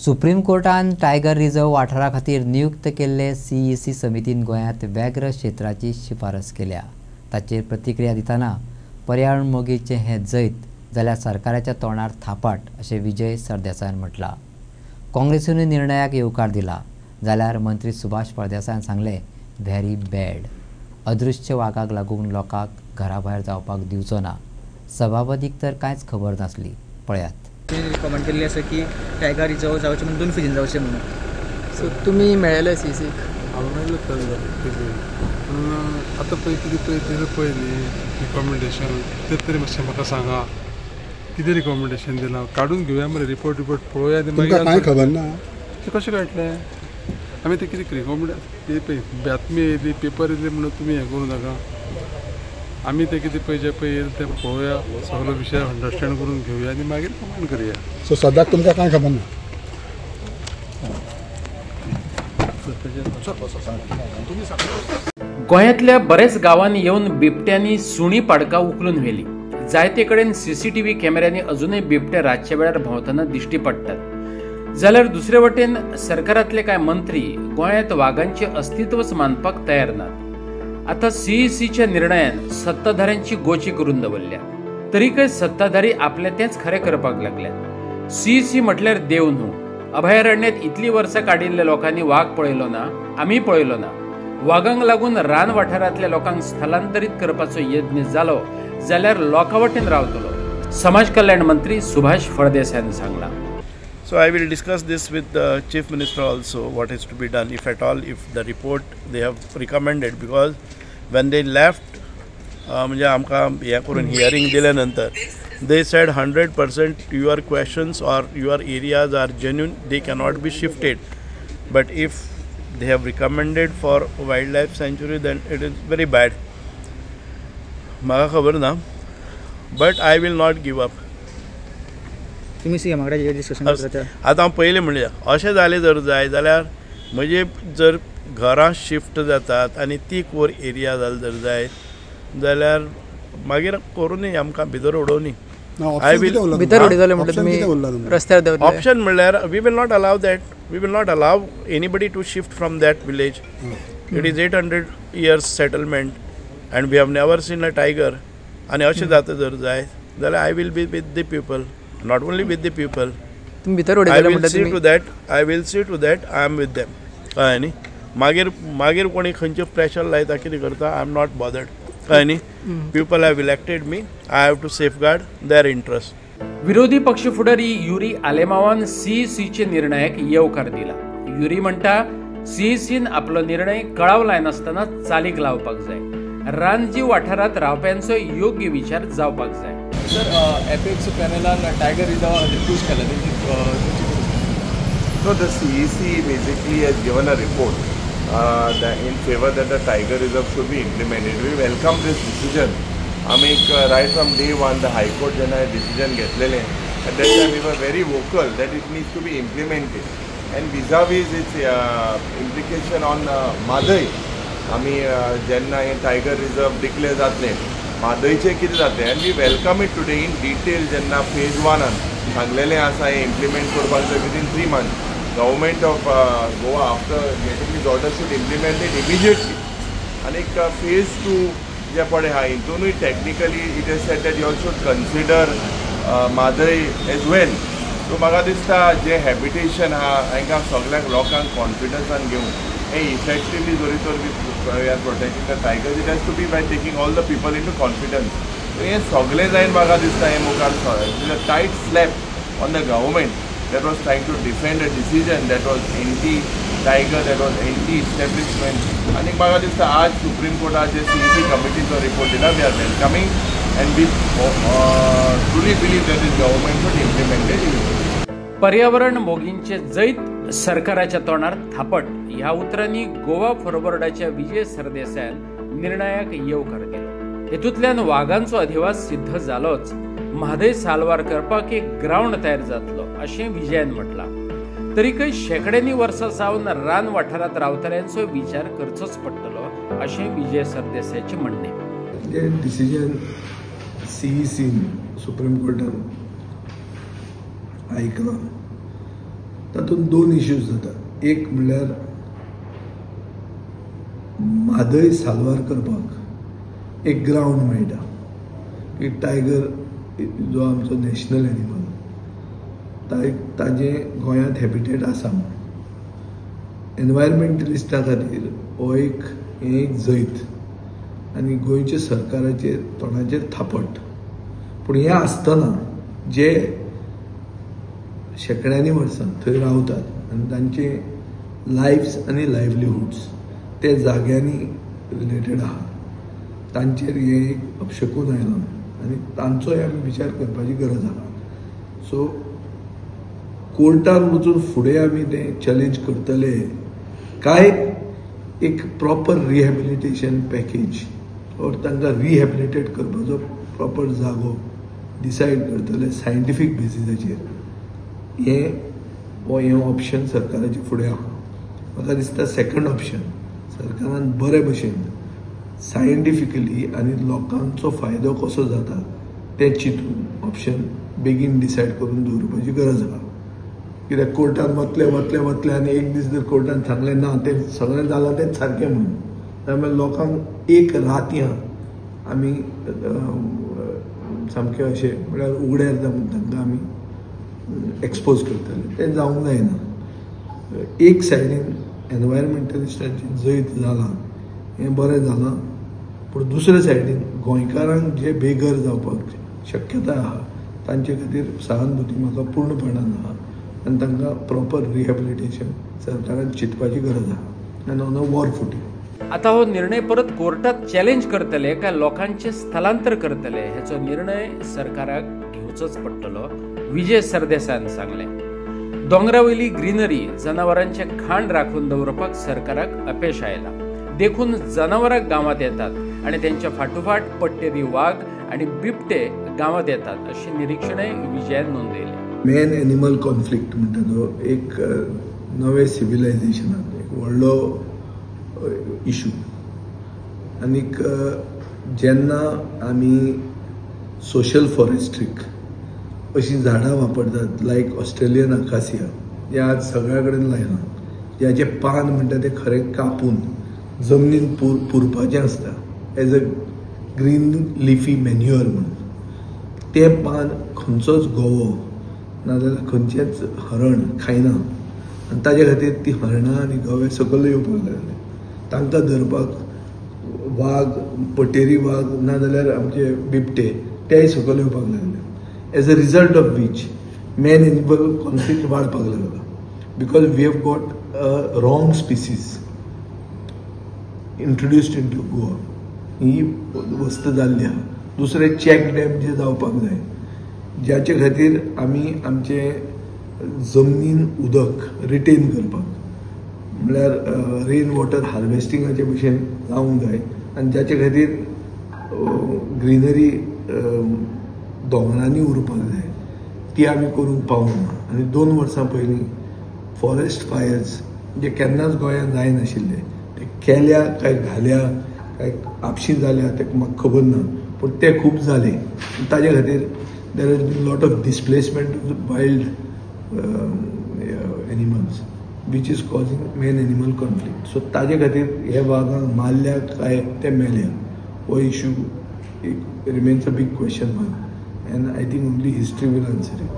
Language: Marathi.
सुप्रीम कोर्टान टायगर रिझर्व वाठारा खातीर नियुक्त केल्ले CEC समितीन गोंयांत व्याघ्र क्षेत्राची शिफारस केल्या। ताचेर प्रतिक्रिया दितना पर्यावरण मोगीचें हें जैत जाल्यार सरकाराच्या तोंडार थापाट अशें विजय सरदेसायान म्हटलां। काँग्रेसीनूय निर्णयाक येवकार दिला जाल्यार मंत्री सुभाष फळदेसायान सांगलें व्हेरी बॅड। अदृश्य वाघाक लागून लोकांक घरा भायर जावपाक दिवचो ना। सभापतीक तर कांयच खबर नासली। पळयात। कमेंट केल्ली आसा की टायगर रिझर्व जावचें म्हणून 2 फिजीन जावचें म्हणून। सो तुमी मेळ्ळेले CEC मेळ्ळें पूण आतां पळयली रिकमेंडेशन तें तरी मातशें म्हाका सांगा कितें रिकमेंडेशन दिलां काडून घेवया मरे रिपोर्ट पळोवया मागीर कांय खबर ना तें कशें काडलें आमी तें कितें रिकमेंड बातमी येयली पेपर येयले म्हणून तुमी हें करूं नाका आमी तें कितें पळय तें पळोवया सगळो विशय अंडरस्टँड करून घेवया आनी मागीर कमेंट करया। सो सद्याक तुमकां कांय खबर ना। गोंयांतल्या बरेच गांवांनी येवन बिबट्यांनी सुणी पाडकां उखलून व्हेली। जायते कडेन CCTV कॅमेऱ्यांनी अजूनय बिबटे रातच्या वेळार भोंवतना दिश्टी पडटात। जाल्यार दुसरे वटेन सरकारांतले कांय मंत्री गोंयांत वाघांचे अस्तित्वच मानपाक तयार नात। आता CECच्या निर्णयान सत्ताधाऱ्यांची गोची करून दवरल्या तरीकय सत्ताधारी आपले तेच खरें करपाक लागल्यात। CEC म्हटल्यार देव न्हू। अभयारण्यात इतली वर्सां काडिल्ल्या लोकांनी वाघ पळयलो ना, आमी पळयलो ना। वाघांक लागून रान वाठारांतल्या लोकांक स्थलांतरीत करपाचो यत्न जालो जाल्यार लोकांवटेन रावतलो। समाज कल्याण मंत्री सुभाष फळदेसायान सांगला। So I will discuss this with the Chief Minister also, what is to be done, if at all, if the report they have recommended, because when they left, म्हणजे आमकां हे करून हियरिंग दिल्या नंतर they said 100% your questions or your areas are genuine, they cannot be shifted. But if they have recommended for wildlife sanctuary, then it is very bad. म्हाका खबर ना, but I will not give up. तुमी CM कडेन डिस्कशन करता आतां हांव पयलीं म्हणलें अशें जालें जर जाय जाल्यार म्हणजे जर घरां शिफ्ट जातात आनी ती कोर एरिया जाली जर जाय जाल्यार मागीर करूनय आमकां भितर उडोवनी। भितर उडी जाले म्हणटा तुमी रस्त्यार देंवले। ऑप्शन म्हणल्यार we will not allow that, we will not allow anybody to shift from that village. It is 800 years settlement and we have never seen a tiger. आनी अशें जाता जर जाय जाल्यार I will be with the people, not only with the people. I will see to that I am with them. कळ्ळें न्ही। मागीर कोणी खंयचे प्रेशर लायता कितें करता I am not bothered. कळ्ळें न्ही। People have elected me. I have to safeguard their interest. विरोधी पक्ष फुडारी युरी आलेमावान CECचे निर्णयाक येवकार दिला। युरी म्हणटा CECन आपलो निर्णय कळाव लायनासतना चालीक लावपाक जाय। रानजीव वाठारांत रावप्यांचो योग्य विचार जावपाक जाय। सर एपेक्स पॅनलान टायगर रिझर्व रिफ्यूज केला So the CEC basically has given a report in favor that the tiger reserve should be implemented. We welcome this decision. आम्ही right from day one the High Court जेन्ना decision घेतलेले at that time we were very vocal that it needs to be implemented. And vis-a-vis its implication on Madai, आम्ही जेन्ना हे टायगर रिझर्व डिक्लेअर जातले मादयचे कितें जातलें and we welcome it today in detail जेन्ना फेज 1 सांगलेलें आसा हें इम्प्लिमेंट करपाक जाय within 3 months. Government of Goa after getting these order should implement it immediately. आनी फेज 2 जे पळय आहा हितूनूय technically it is said that you all should consider मादय एज वेल. सो म्हाका दिसता जे हॅबिटेशन आहा हांकां सगळ्याक लोकांक कॉन्फिडन्सान घेवन हे इफेक्टिवली जरी तर we are protecting the tigers it has to be by taking all the people into confidence. हें सगळें जायन म्हाका दिसता हें मुखार it a tight slap on the government that was trying to defend a decision that was anti-tiger, that was anti-establishment. आनी म्हाका दिसता आज सुप्रीम कोर्टात जे CEC कमिटीचो रिपोर्ट दिला we are welcoming and we truly believe that this government should implement it. पर्यावरण मोगींचे जैत सरकाराच्या तोंडार थापट ह्या उतरांनी गोवा फॉरवर्डाच्या विजय सरदेसायान निर्णयाक येवकार दिलो. हेतूंतल्यान वाघांचो अधिवास सिद्ध जालोच, म्हादय साल्वार करपाक एक ग्राउंड तयार जातलो अशें विजयान म्हटलां. तरीकय शेकड्यांनी वर्सां सावन रान वाठारांत रावतल्यांचो विचार करचोच पडटलो अशें विजय सरदेसायाचें म्हणणें. जे डिसिजन CEC सुप्रीम कोर्टान आयकलां तातूंत 2 इश्यूज जातात. एक म्हणल्यार म्हादय साल्वार करपाक एक ग्रावंड मेळटा की टायगर जो आमचो नॅशनल एनिमल ताजें गोंयांत हॅबिटेट आसा म्हूण. एनवायरमेंटलिस्टां खातीर हो एक जैत आनी गोंयच्या सरकाराचेर तोंडाचेर थापट. पूण हें आसतना जे शेकड्यांनी वर्सां थंय रावतात आनी तांचे लायफ्स आनी लायव्हलीहुड्स ते जाग्यांनी रिलेटेड आहा, तांचेर हें एक अपशकून आयलां आनी तांचोय आमी विचार करपाची गरज आहा. सो कोर्टान वचून फुडें आमी तें चॅलेंज करतले काय एक प्रॉपर रिहॅबिलिटेशन पॅकेज और तांकां रिहॅबिलिटेट करपाचो प्रॉपर जागो डिसायड करतले सायंटिफीक बेसिसाचेर. हें ऑप्शन सरकाराचे फुडें आहा. म्हाका दिसता सेकंड ऑप्शन सरकारान बरे भशेन सायंटिफिकली आनी लोकांचो फायदो कसो जाता तें चिंतून ऑप्शन बेगीन डिसायड करून दवरपाची गरज आहा. कित्याक कोर्टान वतले आनी एक दीस जर कोर्टान सांगलें ना तें सगळें जालां तेंच सारकें म्हणून, त्यामुळे लोकांक एक रातयां आमी सामकें अशें म्हळ्यार उगड्यार तांकां आमी एक्सपोज करतले. तें जावंक जायना. एक सायडीन एनवायरमेंटलिस्टांची जैत जालां हें बरें जालां, पूण दुसरे सायडीन गोंयकारांक जे बेघर जावपाक शक्यताय आहा तांचे खातीर सहानुभुती म्हाका पूर्णपणान आहा आनी तांकां प्रॉपर रिहॅबिलिटेशन सरकारान चिंतपाची गरज आहा आनी ऑन अ वॉर फुटींग. आता हो निर्णय परत कोर्टात चॅलेंज करतले काय लोकांचे स्थलांतर करतले ह्याचो निर्णय सरकाराक घेवचोच पडटलो, विजय सरदेसायान सांगले. दोंगरावयली ग्रीनरी जनावरांचे खाण राखून दवरपाक सरकाराक अपयश आयला. देखून जनावरां गावात येतात आणि त्यांच्या फाटोफाट पट्टेरी वाघ आणि बिबटे गावात येतात अशी निरीक्षणे विजयान नोंदयली. मॅन एनिमल कॉन्फ्लिक्ट म्हणटा तो एक नवे सिव्हिलायझेशनात एक व्हडलो इशू. आनीक जेन्ना आमी सोशल फॉरेस्ट्रीक अशीं झाडां वापरतात लायक ऑस्ट्रेलियन आकासिया जे आज सगळ्या कडेन लायना, ज्याचे पान म्हणटा ते खरें कापून जमनीन पुरपाचें आसता as a green leafy manure म्हणून, तें पान खंयचोच गोवो नाजाल्यार खंयचेच हरण खायना आनी ताजे खातीर ती हरणां आनी गवे सकयल येवपाक लागले. तांकां धरपाक वाघ, पटेरी वाघ नाजाल्यार आमचे बिबटे तेय सकयल येवपाक लागले. As a result of which man animal conflict वाडपाक लागला because we have got wrong species introduced into Goa. ही वस्त जाल्ली आहा. दुसरे चॅक डॅम जे जावपाक जाय ज्याचे खातीर आमी आमचे जमनीन उदक रिटेन करपाक म्हळ्यार रेन वॉटर हार्वेस्टिंगाचे भशेन जावंक जाय आनी ज्याचे खातीर ग्रीनरी दोंगरांनी उरपाक जाय ती आमी करूंक पावना. आनी 2 वर्सां पयलीं फॉरेस्ट फायर्स जे केन्नाच गोंयांत जायनाशिल्ले ते केल्या काय घाल्या काय आपशी जाल्या ते म्हाका खबर ना, पूण ते खूब जाले. ताजे खातीर there has been lot of displacement of wild animals which is causing man animal conflict. So ताजे खातीर हे वाघांक मारल्या काय ते मेल्या हो issue remains a big question mark. And I think only history will answer it.